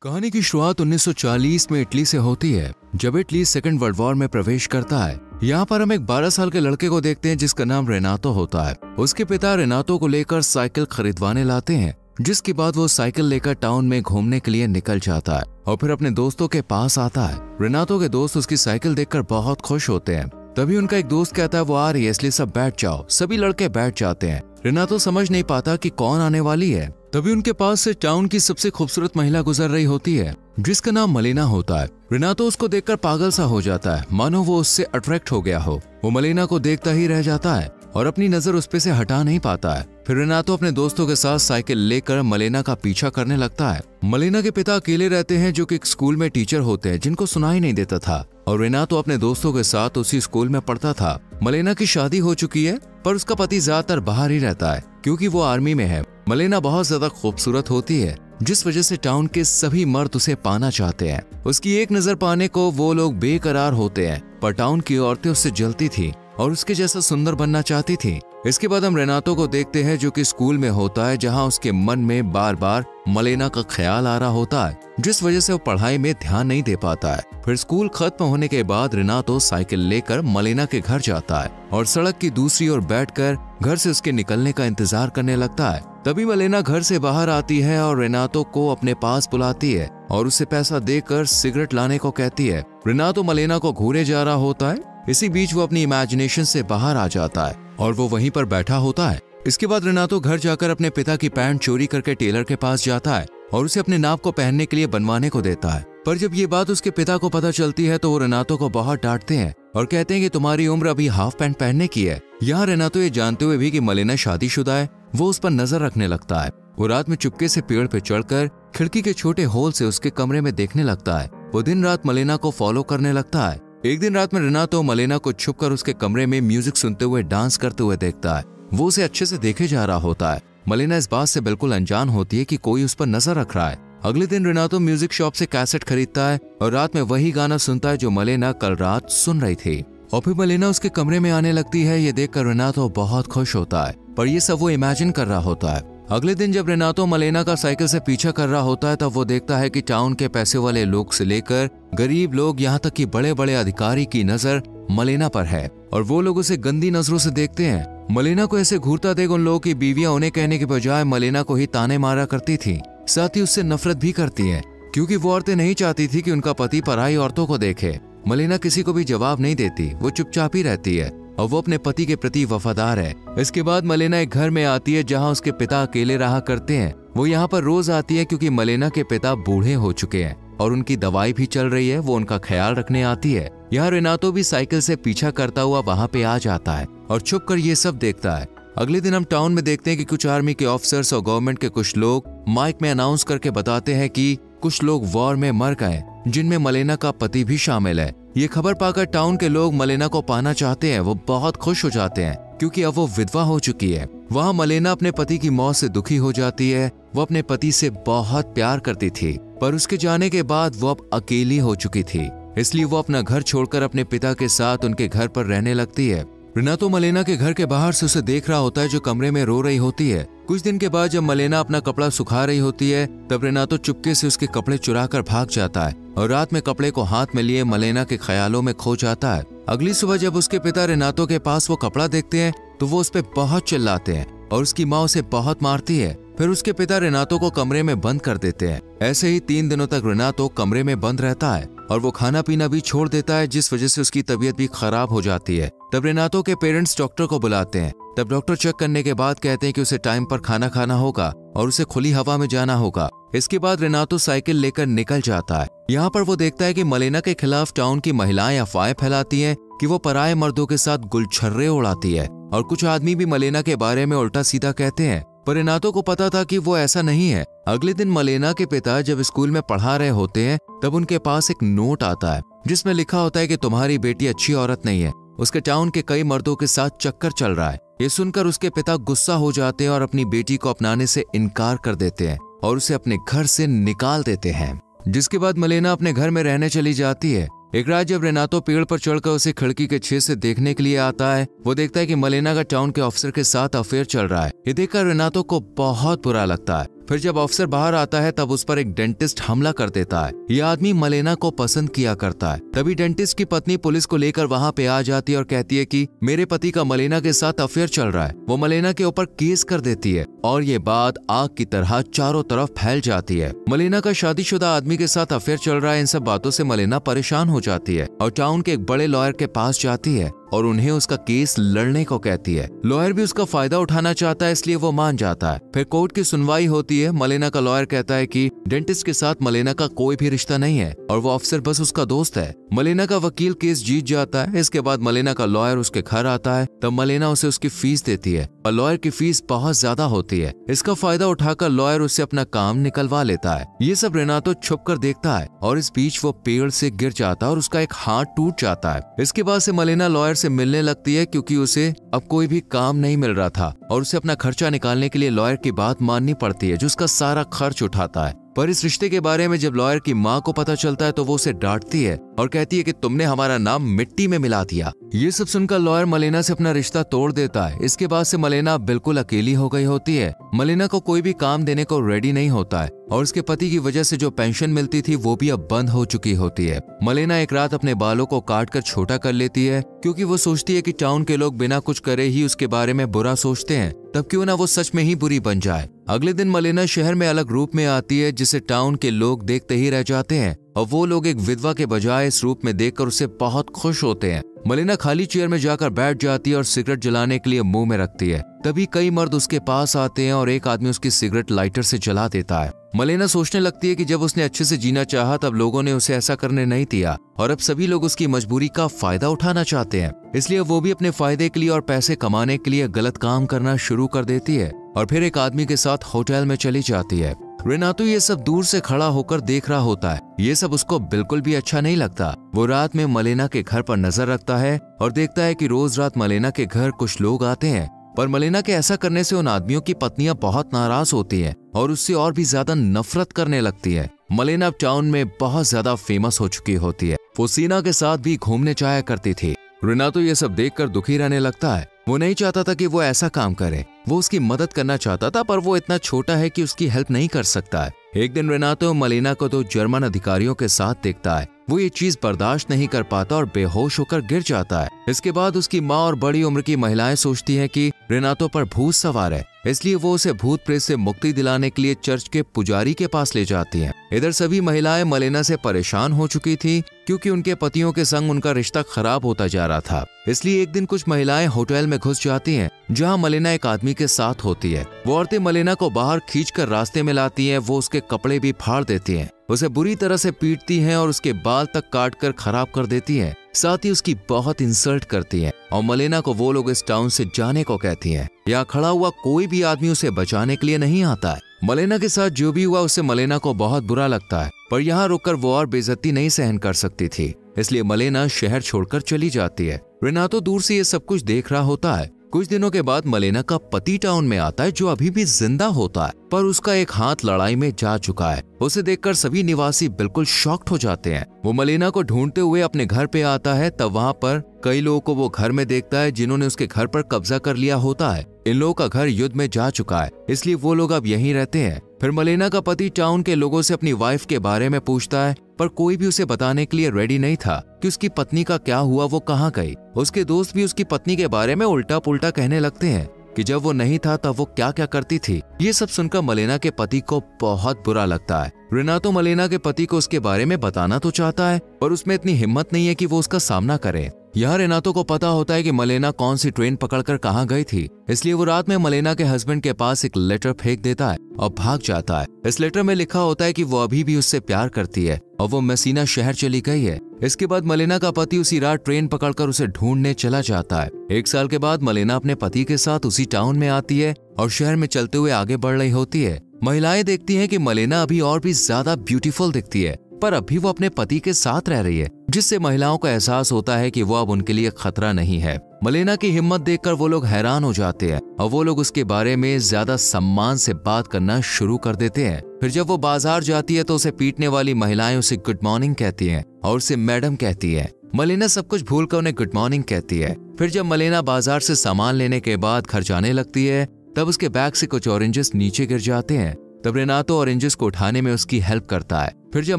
कहानी की शुरुआत 1940 में इटली से होती है, जब इटली सेकेंड वर्ल्ड वॉर में प्रवेश करता है। यहाँ पर हम एक 12 साल के लड़के को देखते हैं जिसका नाम रेनातो होता है। उसके पिता रेनातो को लेकर साइकिल खरीदवाने लाते हैं, जिसके बाद वो साइकिल लेकर टाउन में घूमने के लिए निकल जाता है और फिर अपने दोस्तों के पास आता है। रेनातो के दोस्त उसकी साइकिल देखकर बहुत खुश होते हैं। तभी उनका एक दोस्त कहता है वो आ रही है, इसलिए सब बैठ जाओ। सभी लड़के बैठ जाते हैं। रेनातो समझ नहीं पाता कि कौन आने वाली है। तभी उनके पास से टाउन की सबसे खूबसूरत महिला गुजर रही होती है, जिसका नाम मलेना होता है। रेनातो उसको देखकर पागल सा हो जाता है, मानो वो उससे अट्रैक्ट हो गया हो। वो मलेना को देखता ही रह जाता है और अपनी नजर उस पे से हटा नहीं पाता है। फिर रेनातो अपने दोस्तों के साथ साइकिल लेकर मलेना का पीछा करने लगता है। मलेना के पिता अकेले रहते हैं, जो कि एक स्कूल में टीचर होते हैं, जिनको सुनाई नहीं देता था, और रेनातो अपने दोस्तों के साथ उसी स्कूल में पढ़ता था। मलेना की शादी हो चुकी है, पर उसका पति ज्यादातर बाहर ही रहता है क्योंकि वो आर्मी में है। मलेना बहुत ज्यादा खूबसूरत होती है, जिस वजह से टाउन के सभी मर्द उसे पाना चाहते हैं। उसकी एक नजर पाने को वो लोग बेकरार होते हैं, पर टाउन की औरतें उससे जलती थी और उसके जैसा सुंदर बनना चाहती थी। इसके बाद हम रेनातो को देखते हैं, जो कि स्कूल में होता है, जहां उसके मन में बार बार मलेना का ख्याल आ रहा होता है, जिस वजह से वो पढ़ाई में ध्यान नहीं दे पाता है। फिर स्कूल खत्म होने के बाद रेनातो साइकिल लेकर मलेना के घर जाता है और सड़क की दूसरी ओर बैठकर घर से उसके निकलने का इंतजार करने लगता है। तभी मलेना घर से बाहर आती है और रेनातो को अपने पास बुलाती है और उसे पैसा देकर सिगरेट लाने को कहती है। रेनातो मलेना को घूरे जा रहा होता है। इसी बीच वो अपनी इमेजिनेशन से बाहर आ जाता है और वो वहीं पर बैठा होता है। इसके बाद रेनातो घर जाकर अपने पिता की पैंट चोरी करके टेलर के पास जाता है और उसे अपने नाप को पहनने के लिए बनवाने को देता है। पर जब ये बात उसके पिता को पता चलती है तो वो रेनातो को बहुत डांटते हैं और कहते हैं कि तुम्हारी उम्र अभी हाफ पैंट पहनने की है। यहाँ रेनातो ये जानते हुए भी कि मलेना शादीशुदा है, वो उस पर नजर रखने लगता है। वो रात में चुपके से पेड़ पे चढ़कर खिड़की के छोटे होल से उसके कमरे में देखने लगता है। वो दिन रात मलेना को फॉलो करने लगता है। एक दिन रात में रेनातो मलेना को छुपकर उसके कमरे में म्यूजिक सुनते हुए डांस करते हुए देखता है। वो उसे अच्छे से देखे जा रहा होता है। मलेना इस बात से बिल्कुल अनजान होती है कि कोई उस पर नजर रख रहा है। अगले दिन रेनातो म्यूजिक शॉप से कैसेट खरीदता है और रात में वही गाना सुनता है जो मलेना कल रात सुन रही थी। और फिर मलेना उसके कमरे में आने लगती है। ये देखकर रेनातो बहुत खुश होता है, पर ये सब वो इमेजिन कर रहा होता है। अगले दिन जब रेनातो मलेना का साइकिल से पीछा कर रहा होता है, तब वो देखता है कि टाउन के पैसे वाले लोग से लेकर गरीब लोग, यहाँ तक कि बड़े बड़े अधिकारी की नजर मलेना पर है और वो लोग उसे गंदी नजरों से देखते हैं। मलेना को ऐसे घूरता देख उन लोगों की बीवियां उन्हें कहने के बजाय मलेना को ही ताने मारा करती थी। साथ ही उससे नफरत भी करती है, क्योंकि वो औरतें नहीं चाहती थी कि उनका पति पराई औरतों को देखे। मलेना किसी को भी जवाब नहीं देती, वो चुपचाप ही रहती है और वो अपने पति के प्रति वफादार है। इसके बाद मलेना एक घर में आती है जहां उसके पिता अकेले रहा करते हैं। वो यहाँ पर रोज आती है क्योंकि मलेना के पिता बूढ़े हो चुके हैं और उनकी दवाई भी चल रही है। वो उनका ख्याल रखने आती है। यहाँ रेनातो भी साइकिल से पीछा करता हुआ वहाँ पे आ जाता है और छुप कर ये सब देखता है। अगले दिन हम टाउन में देखते हैं कि कुछ आर्मी के ऑफिसर्स और गवर्नमेंट के कुछ लोग माइक में अनाउंस करके बताते हैं कि कुछ लोग वॉर में मर गए, जिनमें मलेना का पति भी शामिल है। ये खबर पाकर टाउन के लोग मलेना को पाना चाहते हैं। वो बहुत खुश हो जाते हैं क्योंकि अब वो विधवा हो चुकी है। वहाँ मलेना अपने पति की मौत से दुखी हो जाती है। वो अपने पति से बहुत प्यार करती थी, पर उसके जाने के बाद वो अब अकेली हो चुकी थी, इसलिए वो अपना घर छोड़कर अपने पिता के साथ उनके घर पर रहने लगती है। रेनातो मलेना के घर के बाहर से उसे देख रहा होता है, जो कमरे में रो रही होती है। कुछ दिन के बाद जब मलेना अपना कपड़ा सुखा रही होती है, तब रेनातो चुपके से उसके कपड़े चुराकर भाग जाता है और रात में कपड़े को हाथ में लिए मलेना के ख्यालों में खो जाता है। अगली सुबह जब उसके पिता रेनातो के पास वो कपड़ा देखते हैं तो वो उस पर बहुत चिल्लाते हैं और उसकी माँ उसे बहुत मारती है। फिर उसके पिता रेनातो को कमरे में बंद कर देते हैं। ऐसे ही 3 दिनों तक रेनातो कमरे में बंद रहता है और वो खाना पीना भी छोड़ देता है, जिस वजह से उसकी तबीयत भी खराब हो जाती है। तब रेनातो के पेरेंट्स डॉक्टर को बुलाते हैं। तब डॉक्टर चेक करने के बाद कहते हैं कि उसे टाइम पर खाना खाना होगा और उसे खुली हवा में जाना होगा। इसके बाद रेनातो साइकिल लेकर निकल जाता है। यहाँ पर वो देखता है कि मलेना के खिलाफ टाउन की महिलाएं अफवाहें फैलाती हैं कि वो पराये मर्दों के साथ गुलछर्रे उड़ाती है और कुछ आदमी भी मलेना के बारे में उल्टा सीधा कहते हैं, पर रेनातो को पता था कि वो ऐसा नहीं है। अगले दिन मलेना के पिता जब स्कूल में पढ़ा रहे होते हैं, तब उनके पास एक नोट आता है जिसमें लिखा होता है कि तुम्हारी बेटी अच्छी औरत नहीं है, उसके टाउन के कई मर्दों के साथ चक्कर चल रहा है। ये सुनकर उसके पिता गुस्सा हो जाते हैं और अपनी बेटी को अपनाने से इनकार कर देते हैं और उसे अपने घर से निकाल देते हैं। जिसके बाद मलेना अपने घर में रहने चली जाती है। एक रात जब रेनातो पेड़ पर चढ़कर उसे खिड़की के छेद से देखने के लिए आता है, वो देखता है कि मलेना का टाउन के ऑफिसर के साथ अफेयर चल रहा है। ये देखकर रेनातो को बहुत बुरा लगता है। फिर जब ऑफिसर बाहर आता है तब उस पर एक डेंटिस्ट हमला कर देता है। यह आदमी मलेना को पसंद किया करता है। तभी डेंटिस्ट की पत्नी पुलिस को लेकर वहाँ पे आ जाती है और कहती है कि मेरे पति का मलेना के साथ अफेयर चल रहा है। वो मलेना के ऊपर केस कर देती है और ये बात आग की तरह चारों तरफ फैल जाती है। मलेना का शादीशुदा आदमी के साथ अफेयर चल रहा है, इन सब बातों से मलेना परेशान हो जाती है और टाउन के एक बड़े लॉयर के पास जाती है और उन्हें उसका केस लड़ने को कहती है। लॉयर भी उसका फायदा उठाना चाहता है, इसलिए वो मान जाता है। फिर कोर्ट की सुनवाई होती है। मलेना का लॉयर कहता है कि डेंटिस्ट के साथ मलेना का कोई भी रिश्ता नहीं है और वो ऑफिसर बस उसका दोस्त है। मलेना का वकील केस जीत जाता है। इसके बाद मलेना का लॉयर उसके घर आता है, तब मलेना उसे उसकी फीस देती है और लॉयर की फीस बहुत ज्यादा होती है। इसका फायदा उठाकर लॉयर उससे अपना काम निकलवा लेता है। ये सब रेनातो छुप कर देखता है और इस बीच वो पेड़ से गिर जाता है और उसका एक हाथ टूट जाता है। इसके बाद से मलेना लॉयर से मिलने लगती है क्योंकि उसे अब कोई भी काम नहीं मिल रहा था और उसे अपना खर्चा निकालने के लिए लॉयर की बात माननी पड़ती है, जो उसका सारा खर्च उठाता है। पर इस रिश्ते के बारे में जब लॉयर की माँ को पता चलता है तो वो उसे डांटती है और कहती है कि तुमने हमारा नाम मिट्टी में मिला दिया। ये सब सुनकर लॉयर मलेना से अपना रिश्ता तोड़ देता है। इसके बाद से मलेना बिल्कुल अकेली हो गई होती है। मलेना को कोई भी काम देने को रेडी नहीं होता है और उसके पति की वजह से जो पेंशन मिलती थी वो भी अब बंद हो चुकी होती है। मलेना एक रात अपने बालों को काट कर छोटा कर लेती है क्योंकि वो सोचती है कि टाउन के लोग बिना कुछ करे ही उसके बारे में बुरा सोचते हैं, तब क्यों ना वो सच में ही बुरी बन जाए। अगले दिन मलेना शहर में अलग रूप में आती है जिसे टाउन के लोग देखते ही रह जाते हैं और वो लोग एक विधवा के बजाय इस रूप में देखकर उससे बहुत खुश होते हैं। मलेना खाली चेयर में जाकर बैठ जाती है और सिगरेट जलाने के लिए मुंह में रखती है। तभी कई मर्द उसके पास आते हैं और एक आदमी उसकी सिगरेट लाइटर से जला देता है। मलेना सोचने लगती है कि जब उसने अच्छे से जीना चाहा तब लोगों ने उसे ऐसा करने नहीं दिया और अब सभी लोग उसकी मजबूरी का फायदा उठाना चाहते हैं, इसलिए वो भी अपने फायदे के लिए और पैसे कमाने के लिए गलत काम करना शुरू कर देती है और फिर एक आदमी के साथ होटल में चली जाती है। रेनातो ये सब दूर से खड़ा होकर देख रहा होता है। ये सब उसको बिल्कुल भी अच्छा नहीं लगता। वो रात में मलेना के घर पर नजर रखता है और देखता है कि रोज रात मलेना के घर कुछ लोग आते हैं, पर मलेना के ऐसा करने से उन आदमियों की पत्नियां बहुत नाराज होती हैं और उससे और भी ज्यादा नफरत करने लगती है। मलेना अब टाउन में बहुत ज्यादा फेमस हो चुकी होती है। वो सीना के साथ भी घूमने जाया करती थी। रेनातो ये सब देखकर दुखी रहने लगता है। वो नहीं चाहता था कि वो ऐसा काम करे। वो उसकी मदद करना चाहता था पर वो इतना छोटा है कि उसकी हेल्प नहीं कर सकता है। एक दिन रेनातो मलेना को दो जर्मन अधिकारियों के साथ देखता है। वो ये चीज बर्दाश्त नहीं कर पाता और बेहोश होकर गिर जाता है। इसके बाद उसकी माँ और बड़ी उम्र की महिलाएं सोचती हैं कि रेनातो पर भूत सवार है, इसलिए वो उसे भूत प्रेत से मुक्ति दिलाने के लिए चर्च के पुजारी के पास ले जाती हैं। इधर सभी महिलाएं मलेना से परेशान हो चुकी थी क्योंकि उनके पतियों के संग उनका रिश्ता खराब होता जा रहा था। इसलिए एक दिन कुछ महिलाएं होटल में घुस जाती हैं जहां मलेना एक आदमी के साथ होती है। वो औरतें मलेना को बाहर खींचकर रास्ते में लाती हैं। वो उसके कपड़े भी फाड़ देती हैं, उसे बुरी तरह से पीटती हैं और उसके बाल तक काट कर खराब कर देती हैं। साथ ही उसकी बहुत इंसल्ट करती हैं और मलेना को वो लोग इस टाउन से जाने को कहती हैं। यहाँ खड़ा हुआ कोई भी आदमी उसे बचाने के लिए नहीं आता है। मलेना के साथ जो भी हुआ उससे मलेना को बहुत बुरा लगता है, पर यहाँ रुककर वो और बेइज्जती नहीं सहन कर सकती थी, इसलिए मलेना शहर छोड़कर चली जाती है। रेनातो दूर से ये सब कुछ देख रहा होता है। कुछ दिनों के बाद मलेना का पति टाउन में आता है जो अभी भी जिंदा होता है, पर उसका एक हाथ लड़ाई में जा चुका है। उसे देखकर सभी निवासी बिल्कुल शॉक्ड हो जाते हैं। वो मलेना को ढूंढते हुए अपने घर पे आता है, तब वहाँ पर कई लोगों को वो घर में देखता है जिन्होंने उसके घर पर कब्जा कर लिया होता है। इन लोगों का घर युद्ध में जा चुका है, इसलिए वो लोग अब यहीं रहते हैं। फिर मलेना का पति टाउन के लोगों से अपनी वाइफ के बारे में पूछता है, पर कोई भी उसे बताने के लिए रेडी नहीं था कि उसकी पत्नी का क्या हुआ, वो कहाँ गई। उसके दोस्त भी उसकी पत्नी के बारे में उल्टा पुल्टा कहने लगते हैं कि जब वो नहीं था तब वो क्या क्या करती थी। ये सब सुनकर मलेना के पति को बहुत बुरा लगता है। रेनातो मलेना के पति को उसके बारे में बताना तो चाहता है, पर उसमें इतनी हिम्मत नहीं है कि वो उसका सामना करे। यहाँ रेनातो को पता होता है कि मलेना कौन सी ट्रेन पकड़कर कहाँ गई थी, इसलिए वो रात में मलेना के हस्बैंड के पास एक लेटर फेंक देता है और भाग जाता है। इस लेटर में लिखा होता है कि वो अभी भी उससे प्यार करती है और वो मेसिना शहर चली गई है। इसके बाद मलेना का पति उसी रात ट्रेन पकड़कर उसे ढूंढने चला जाता है। 1 साल के बाद मलेना अपने पति के साथ उसी टाउन में आती है और शहर में चलते हुए आगे बढ़ रही होती है। महिलाएं देखती हैं कि मलेना अभी और भी ज्यादा ब्यूटीफुल दिखती है, पर अभी वो अपने पति के साथ रह रही है, जिससे महिलाओं को एहसास होता है कि वो अब उनके लिए खतरा नहीं है। मलेना की हिम्मत देखकर वो लोग हैरान हो जाते हैं और वो लोग उसके बारे में ज्यादा सम्मान से बात करना शुरू कर देते हैं। फिर जब वो बाजार जाती है तो उसे पीटने वाली महिलाएं उसे गुड मॉर्निंग कहती हैं और उसे मैडम कहती है। मलेना सब कुछ भूलकर उन्हें गुड मॉर्निंग कहती है। फिर जब मलेना बाजार से सामान लेने के बाद घर जाने लगती है, तब उसके बैग से कुछ ऑरेंजेस नीचे गिर जाते हैं। तब रेनातो ऑरेंजेस को उठाने में उसकी हेल्प करता है। फिर जब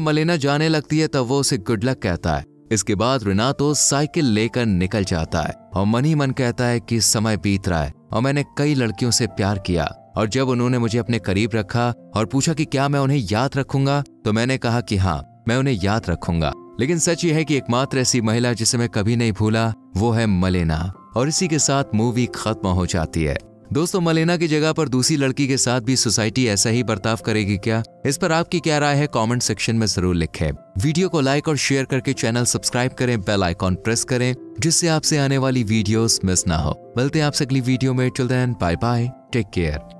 मलेना जाने लगती है तब वो उसे गुड लक कहता है। इसके बाद रेनातो साइकिल लेकर निकल जाता है और मन ही मन कहता है कि समय बीत रहा है और मैंने कई लड़कियों से प्यार किया, और जब उन्होंने मुझे अपने करीब रखा और पूछा कि क्या मैं उन्हें याद रखूंगा, तो मैंने कहा कि हाँ, मैं उन्हें याद रखूंगा। लेकिन सच ये है कि एकमात्र ऐसी महिला जिसे मैं कभी नहीं भूला वो है मलेना। और इसी के साथ मूवी खत्म हो जाती है। दोस्तों, मलेना की जगह पर दूसरी लड़की के साथ भी सोसाइटी ऐसा ही बर्ताव करेगी क्या? इस पर आपकी क्या राय है? कमेंट सेक्शन में जरूर लिखें। वीडियो को लाइक और शेयर करके चैनल सब्सक्राइब करें, बेल आइकॉन प्रेस करें, जिससे आपसे आने वाली वीडियोस मिस ना हो। मिलते हैं आपसे अगली वीडियो में। Till then, bye bye, take care.